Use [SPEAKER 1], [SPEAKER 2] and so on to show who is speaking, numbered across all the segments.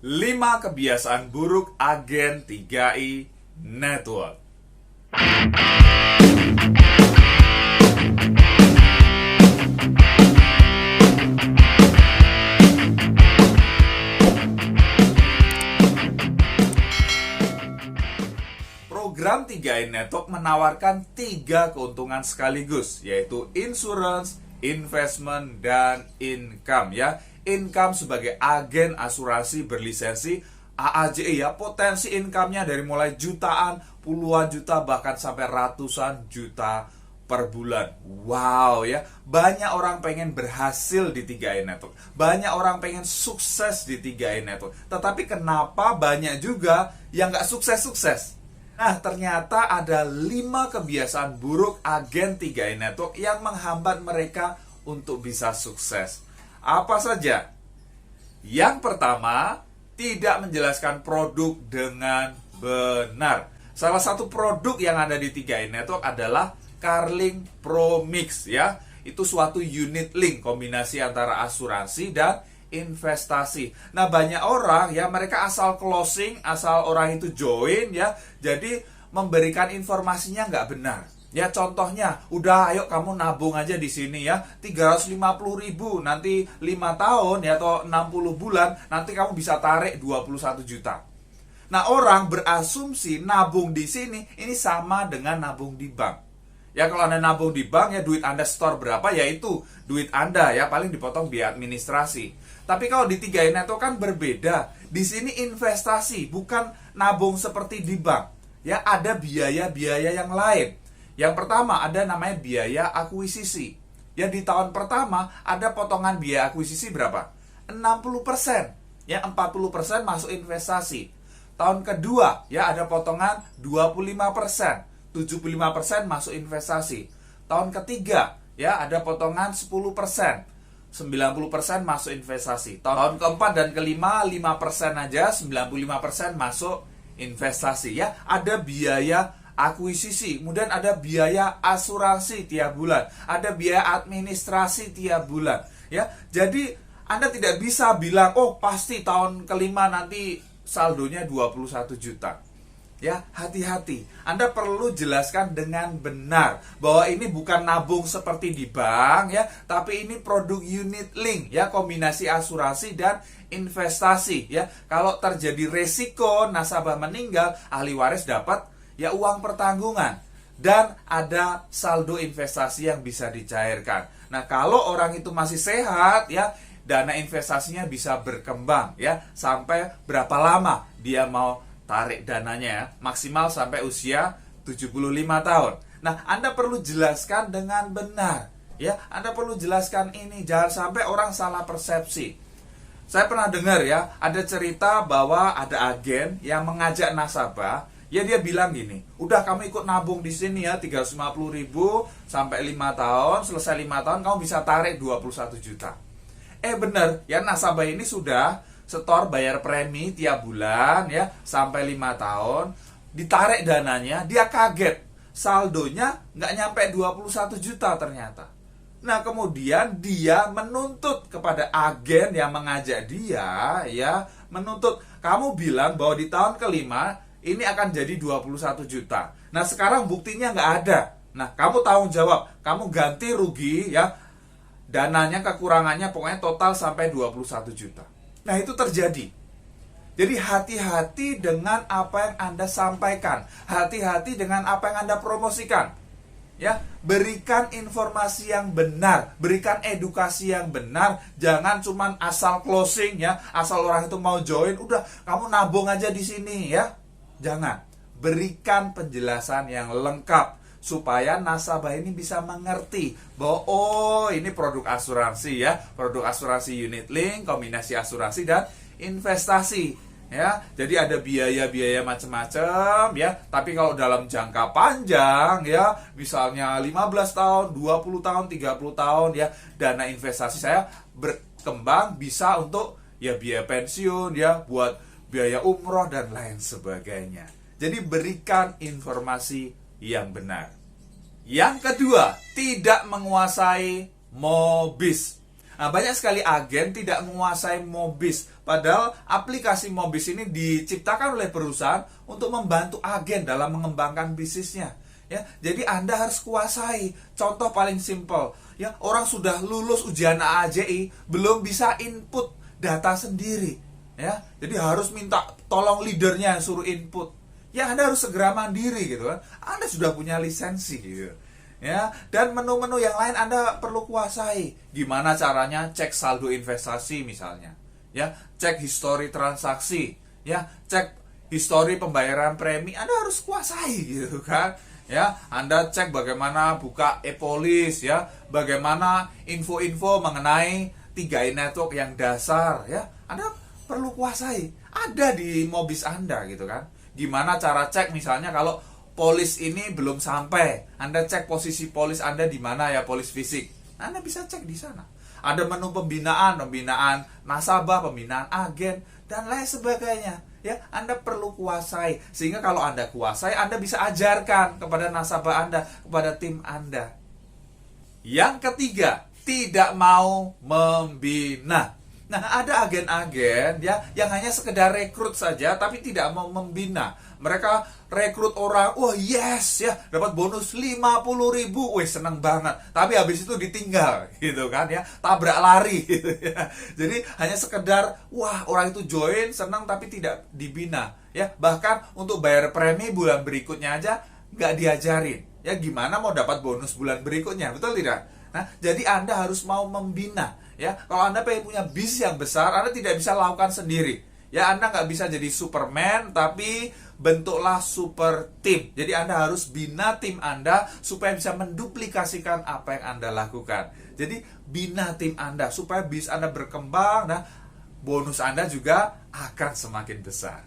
[SPEAKER 1] 5 kebiasaan buruk agen 3i Network. Program 3i Network menawarkan 3 keuntungan sekaligus, yaitu insurance, investment, dan income ya. Income sebagai agen asuransi berlisensi AAJE ya, potensi income-nya dari mulai jutaan, puluhan juta, bahkan sampai ratusan juta per bulan. Wow ya, banyak orang pengen berhasil di 3i Network, banyak orang pengen sukses di 3i Network. Tetapi kenapa banyak juga yang gak sukses-sukses? Nah, ternyata ada 5 kebiasaan buruk agen 3i Network yang menghambat mereka untuk bisa sukses. Apa saja? Yang pertama, tidak menjelaskan produk dengan benar. Salah satu produk yang ada di 3i Network adalah Carling Pro Mix ya. Itu suatu unit link kombinasi antara asuransi dan investasi. Nah, banyak orang ya, mereka asal closing, asal orang itu join ya, jadi memberikan informasinya nggak benar. Ya, contohnya, udah ayo kamu nabung aja di sini ya, 350.000 nanti 5 tahun ya, atau 60 bulan, nanti kamu bisa tarik 21 juta. Nah, orang berasumsi nabung di sini ini sama dengan nabung di bank. Ya, kalau Anda nabung di bank ya, duit Anda store berapa ya itu duit Anda ya, paling dipotong biaya administrasi. Tapi kalau di 3i Network kan berbeda. Di sini investasi, bukan nabung seperti di bank. Ya, ada biaya-biaya yang lain. Yang pertama ada namanya biaya akuisisi. Ya, di tahun pertama ada potongan biaya akuisisi berapa? 60%. Ya, 40% masuk investasi. Tahun kedua ya ada potongan 25%. 75% masuk investasi. Tahun ketiga ya ada potongan 10%. 90% masuk investasi. Tahun keempat dan kelima 5% aja, 95% masuk investasi ya. Ada biaya akuisisi, kemudian ada biaya asuransi tiap bulan, ada biaya administrasi tiap bulan ya. Jadi Anda tidak bisa bilang, oh pasti tahun kelima nanti saldonya 21 juta. Ya, hati-hati. Anda perlu jelaskan dengan benar bahwa ini bukan nabung seperti di bank ya, tapi ini produk unit link ya, kombinasi asuransi dan investasi ya. Kalau terjadi resiko nasabah meninggal, ahli waris dapat ya uang pertanggungan, dan ada saldo investasi yang bisa dicairkan. Nah, kalau orang itu masih sehat ya, dana investasinya bisa berkembang ya, sampai berapa lama dia mau tarik dananya ya, maksimal sampai usia 75 tahun. Nah, Anda perlu jelaskan dengan benar ya, Anda perlu jelaskan ini, jangan sampai orang salah persepsi. Saya pernah dengar ya, ada cerita bahwa ada agen yang mengajak nasabah. Ya, dia bilang gini, udah kamu ikut nabung di sini ya, 350.000 sampai 5 tahun, selesai 5 tahun kamu bisa tarik 21 juta. Bener ya, nasabah ini sudah setor bayar premi tiap bulan ya, sampai 5 tahun, ditarik dananya, dia kaget, saldonya nggak nyampe 21 juta ternyata. Nah, kemudian dia menuntut kepada agen yang mengajak dia ya, menuntut, kamu bilang bahwa di tahun kelima ini akan jadi 21 juta. Nah, sekarang buktinya nggak ada. Nah, kamu tanggung jawab. Kamu ganti rugi ya. Dananya, kekurangannya, pokoknya total sampai 21 juta. Nah, itu terjadi. Jadi hati-hati dengan apa yang Anda sampaikan. Hati-hati dengan apa yang Anda promosikan. Ya, berikan informasi yang benar, berikan edukasi yang benar. Jangan cuman asal closing ya, asal orang itu mau join, udah kamu nabung aja di sini ya. Jangan, berikan penjelasan yang lengkap supaya nasabah ini bisa mengerti bahwa oh, ini produk asuransi ya, produk asuransi unit link, kombinasi asuransi dan investasi ya. Jadi ada biaya-biaya macam-macam ya, tapi kalau dalam jangka panjang ya, misalnya 15 tahun, 20 tahun, 30 tahun ya, dana investasi saya berkembang bisa untuk ya biaya pensiun ya, buat biaya umroh dan lain sebagainya. Jadi berikan informasi yang benar. Yang kedua, tidak menguasai MOBIS. Nah, banyak sekali agen tidak menguasai Mobis. Padahal aplikasi Mobis ini diciptakan oleh perusahaan untuk membantu agen dalam mengembangkan bisnisnya. Ya, jadi Anda harus kuasai. Contoh paling simpel, ya, orang sudah lulus ujian AAJI belum bisa input data sendiri. Ya, jadi harus minta tolong leadernya suruh input. Ya, Anda harus segera mandiri gitu kan. Anda sudah punya lisensi gitu. Ya, dan menu-menu yang lain Anda perlu kuasai. Gimana caranya cek saldo investasi misalnya, ya, cek histori transaksi, ya, cek histori pembayaran premi, Anda harus kuasai gitu kan. Ya, Anda cek bagaimana buka e-polis, ya, bagaimana info-info mengenai 3i network yang dasar, ya, Anda perlu kuasai. Ada di Mobis Anda gitu kan. Gimana cara cek misalnya kalau polis ini belum sampai, Anda cek posisi polis Anda di mana ya, polis fisik. Anda bisa cek di sana. Ada menu pembinaan nasabah, pembinaan agen, dan lain sebagainya. Ya, Anda perlu kuasai. Sehingga kalau Anda kuasai, Anda bisa ajarkan kepada nasabah Anda, kepada tim Anda. Yang ketiga, tidak mau membina. Nah, ada agen-agen ya yang hanya sekedar rekrut saja tapi tidak mau membina. Mereka rekrut orang, wah yes ya, dapat bonus 50.000, wih seneng banget. Tapi habis itu ditinggal gitu kan ya, tabrak lari gitu ya. Jadi hanya sekedar, wah orang itu join, senang tapi tidak dibina ya. Bahkan untuk bayar premi bulan berikutnya aja nggak diajarin. Ya gimana mau dapat bonus bulan berikutnya, betul tidak? Nah, jadi Anda harus mau membina. Ya, kalau Anda pengen punya bisnis yang besar, Anda tidak bisa lakukan sendiri. Ya, Anda nggak bisa jadi Superman, tapi bentuklah super team. Jadi Anda harus bina tim Anda supaya bisa menduplikasikan apa yang Anda lakukan. Jadi bina tim Anda supaya bisnis Anda berkembang, nah bonus Anda juga akan semakin besar.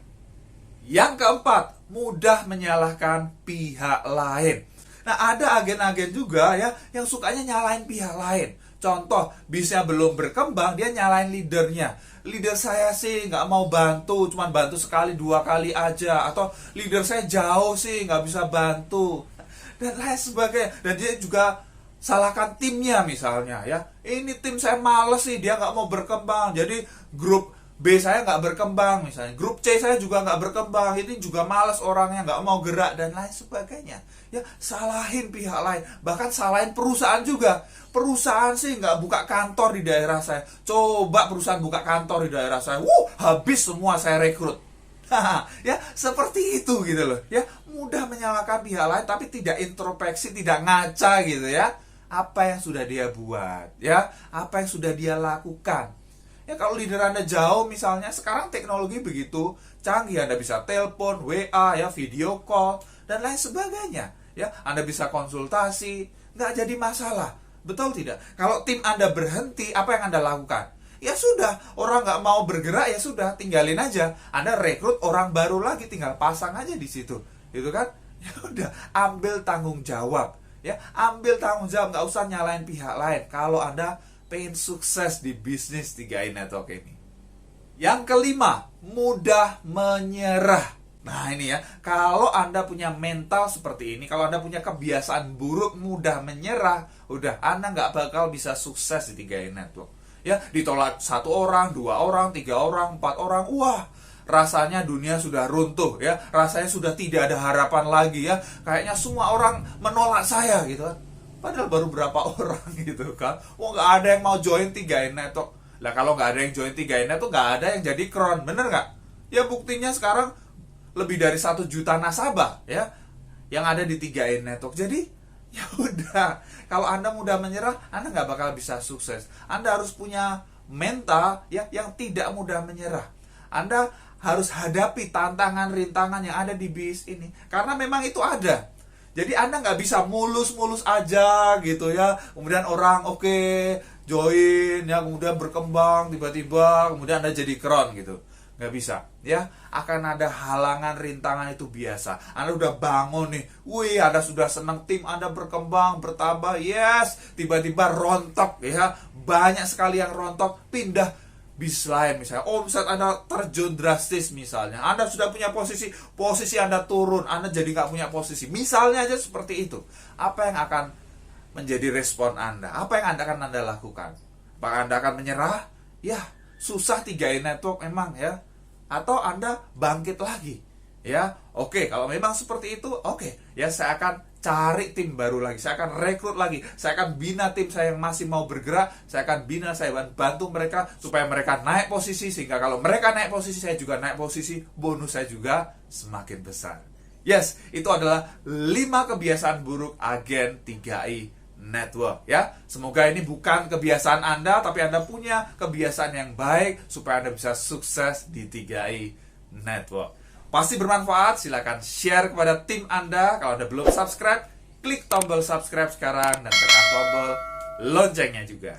[SPEAKER 1] Yang keempat, mudah menyalahkan pihak lain. Nah, ada agen-agen juga ya yang sukanya nyalain pihak lain. Contoh, bisnisnya belum berkembang, dia nyalain leadernya. Leader saya sih nggak mau bantu, cuma bantu sekali, 2 kali aja. Atau leader saya jauh sih, nggak bisa bantu. Dan lain sebagainya. Dan dia juga salahkan timnya misalnya ya. Ini tim saya males sih, dia nggak mau berkembang. Jadi grup B saya nggak berkembang misalnya. Grup C saya juga nggak berkembang. Ini juga males orangnya, nggak mau gerak dan lain sebagainya. Ya, salahin pihak lain. Bahkan salahin perusahaan juga. Perusahaan sih nggak buka kantor di daerah saya. Coba perusahaan buka kantor di daerah saya. Habis semua saya rekrut. Ya, seperti itu gitu loh. Ya, mudah menyalahkan pihak lain tapi tidak introspeksi, tidak ngaca gitu ya. Apa yang sudah dia buat, ya, apa yang sudah dia lakukan. Ya, kalau leader Anda jauh misalnya, sekarang teknologi begitu canggih, Anda bisa telepon, WA, ya, video call dan lain sebagainya. Ya, Anda bisa konsultasi, nggak jadi masalah. Betul tidak? Kalau tim Anda berhenti, apa yang Anda lakukan? Ya sudah, orang nggak mau bergerak, ya sudah, tinggalin aja. Anda rekrut orang baru lagi, tinggal pasang aja di situ, gitu kan? Ya udah, ambil tanggung jawab. Ya, ambil tanggung jawab, nggak usah nyalain pihak lain. Kalau Anda pengen sukses di bisnis 3i Network ini. Yang kelima, mudah menyerah. Nah ini ya, kalau Anda punya mental seperti ini, kalau Anda punya kebiasaan buruk mudah menyerah, udah Anda nggak bakal bisa sukses di 3i Network. Ya, ditolak 1 orang, 2 orang, 3 orang, 4 orang, wah, rasanya dunia sudah runtuh ya, rasanya sudah tidak ada harapan lagi ya, kayaknya semua orang menolak saya gitu kan. Padahal baru berapa orang gitu kan. Wah, nggak ada yang mau join 3i Network. Lah kalau nggak ada yang join 3i Network, nggak ada yang jadi kron, bener nggak? Ya buktinya sekarang lebih dari 1 juta nasabah ya yang ada di 3i Network. Jadi ya udah, kalau Anda mudah menyerah, Anda nggak bakal bisa sukses. Anda harus punya mental ya yang tidak mudah menyerah. Anda harus hadapi tantangan rintangan yang ada di bisnis ini, karena memang itu ada. Jadi Anda nggak bisa mulus-mulus aja gitu ya. Kemudian orang oke, join ya, kemudian berkembang tiba-tiba, kemudian Anda jadi kron gitu. Nggak bisa ya, akan ada halangan, rintangan, itu biasa. Anda udah bangun nih, wih, Anda sudah senang, tim Anda berkembang, bertambah, yes, tiba-tiba rontok ya, banyak sekali yang rontok, pindah bis lain misalnya, omset Anda terjun drastis misalnya, Anda sudah punya posisi Anda turun, Anda jadi nggak punya posisi, misalnya aja seperti itu. Apa yang akan menjadi respon Anda? Apa yang akan Anda lakukan? Apakah Anda akan menyerah? Ya, susah 3i network memang ya. Atau Anda bangkit lagi. Ya, oke, kalau memang seperti itu, oke, ya saya akan cari tim baru lagi, saya akan rekrut lagi, saya akan bina tim saya yang masih mau bergerak, saya akan bina, saya bantu mereka supaya mereka naik posisi, sehingga kalau mereka naik posisi, saya juga naik posisi, bonus saya juga semakin besar. Yes, itu adalah 5 kebiasaan buruk agen 3i network ya. Semoga ini bukan kebiasaan Anda, tapi Anda punya kebiasaan yang baik supaya Anda bisa sukses di 3i network. Pasti bermanfaat, silakan share kepada tim Anda. Kalau Anda belum subscribe, klik tombol subscribe sekarang dan tekan tombol loncengnya juga.